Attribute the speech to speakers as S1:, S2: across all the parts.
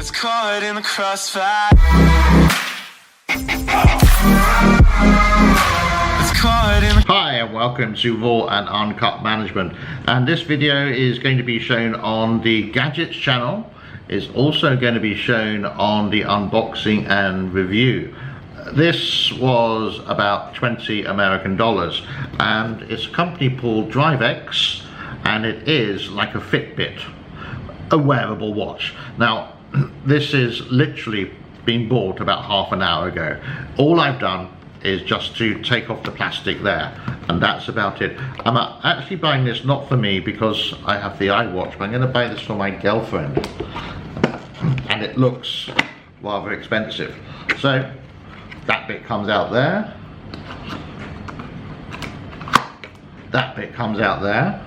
S1: It's caught in the crossfire.
S2: Hi and welcome to Raw and Uncut Management, and this video is going to be shown on the Gadgets channel. It's also going to be shown on the unboxing and review. This was about 20 American dollars, and it's a company called DriveX, and it is like a Fitbit, a wearable watch. Now this is literally been bought about half an hour ago. All I've done is just to take off the plastic there, and that's about it. I'm actually buying this not for me because I have the iWatch, but I'm going to buy this for my girlfriend, and it looks rather expensive. So that bit comes out there, that bit comes out there.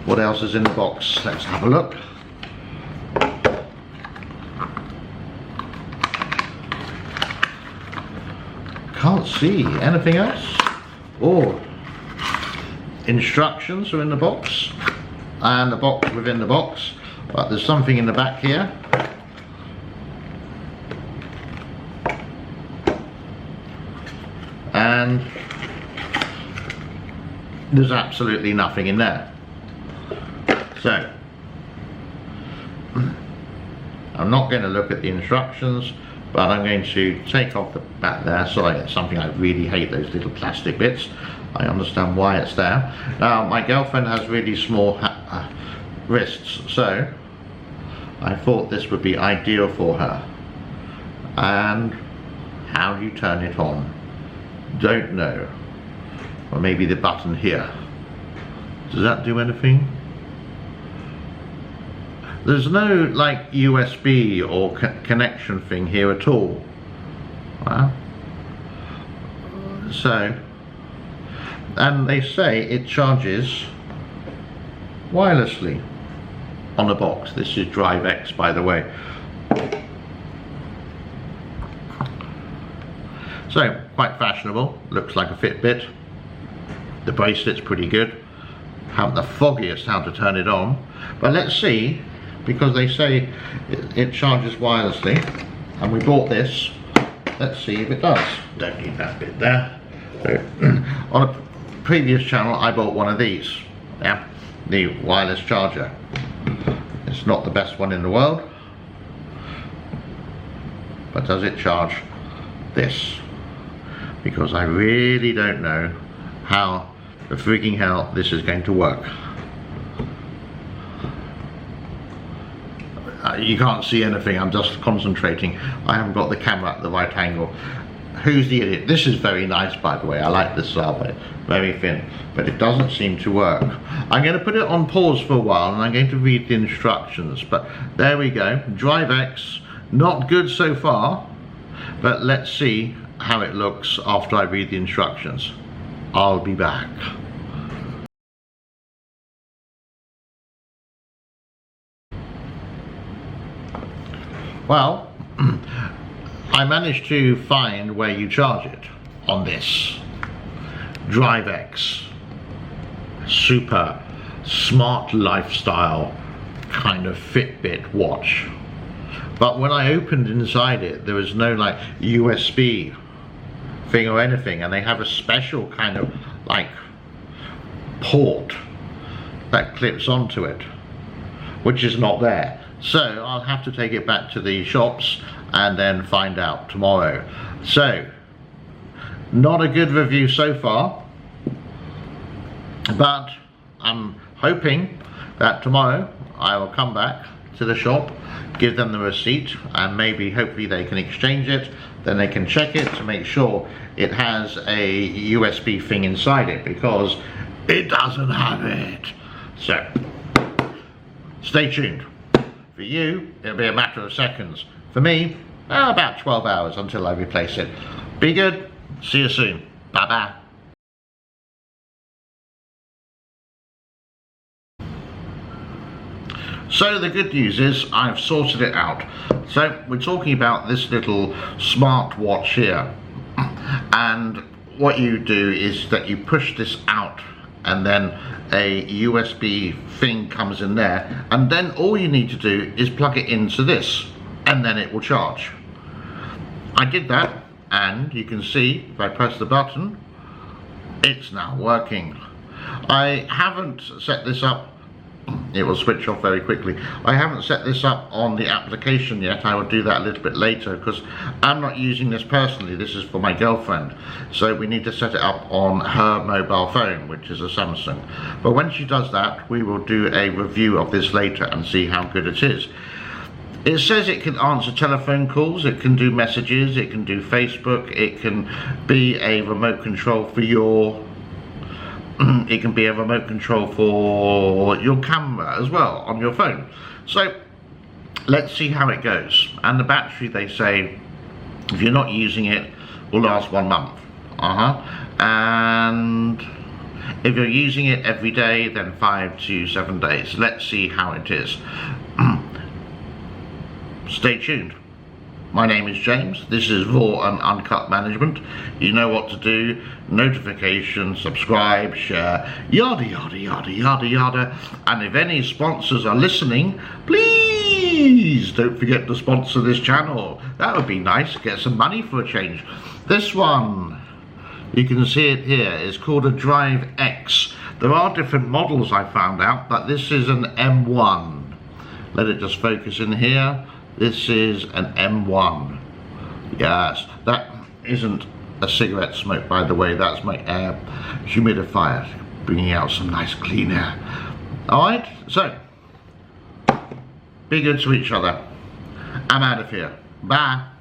S2: What else is in the box? Let's have a look. Can't see anything else. Oh, instructions are in the box, and the box within the box, but there's something in the back here. And there's absolutely nothing in there. So I'm not going to look at the instructions, but I'm going to take off the back there. Sorry, it's something I really hate, those little plastic bits. I understand why it's there. Now my girlfriend has really small wrists, so I thought this would be ideal for her. And how do you turn it on? Don't know. Or maybe the button here. Does that do anything? There's no like USB or connection thing here at all. Wow. So, and they say it charges wirelessly on the box. This is DriveX, by the way. So, quite fashionable. Looks like a Fitbit. The bracelet's pretty good. Haven't the foggiest how to turn it on, but let's see, because they say it charges wirelessly, and we bought this. Let's see if it does. Don't need that bit there. So, on a previous channel I bought one of these, yeah, the wireless charger. It's not the best one in the world, but does it charge this? Because I really don't know how the freaking hell this is going to work. You can't see anything, I'm just concentrating. I haven't got the camera at the right angle. Who's the idiot? This is very nice, by the way. I like this but very thin, but it doesn't seem to work. I'm going to put it on pause for a while, and I'm going to read the instructions, but there we go. DriveX, not good so far, but let's see how it looks after I read the instructions. I'll be back. Well, I managed to find where you charge it on this DriveX super smart lifestyle kind of Fitbit watch. But when I opened inside it, there was no like USB thing or anything, and they have a special kind of like port that clips onto it, which is not there. So I'll have to take it back to the shops and then find out tomorrow. So not a good review so far, but I'm hoping that tomorrow I will come back to the shop, give them the receipt, and maybe hopefully they can exchange it. Then they can check it to make sure it has a USB thing inside it, because it doesn't have it. So stay tuned. For you, it'll be a matter of seconds. For me, about 12 hours until I replace it. Be good. See you soon. Bye bye. So the good news is I've sorted it out. So we're talking about this little smart watch here, and what you do is that you push this out, and then a USB thing comes in there, and then all you need to do is plug it into this. and then it will charge. I did that, and you can see if I press the button, it's now working. I haven't set this up. It will switch off very quickly. I haven't set this up on the application yet. I will do that a little bit later because I'm not using this personally. This is for my girlfriend. So we need to set it up on her mobile phone, which is a Samsung. But when she does that, we will do a review of this later and see how good it is. It says it can answer telephone calls, it can do messages, it can do Facebook, it can be a remote control for your it can be a remote control for your camera as well on your phone. So let's see how it goes. And the battery, they say, if you're not using it, will last 1 month. And if you're using it every day, then 5 to 7 days. Let's see how it is. Stay tuned. My name is James, this is Raw and Uncut Management. You know what to do, notification, subscribe, share, yada yada yada yada yada. And if any sponsors are listening, please don't forget to sponsor this channel. That would be nice, get some money for a change. This one, you can see it here, is called a Drive X. There are different models I found out, but this is an M1. Let it just focus in here. This is an M1. Yes, that isn't a cigarette smoke, by the way. That's my air humidifier, bringing out some nice clean air. Alright, so, be good to each other. I'm out of here. Bye.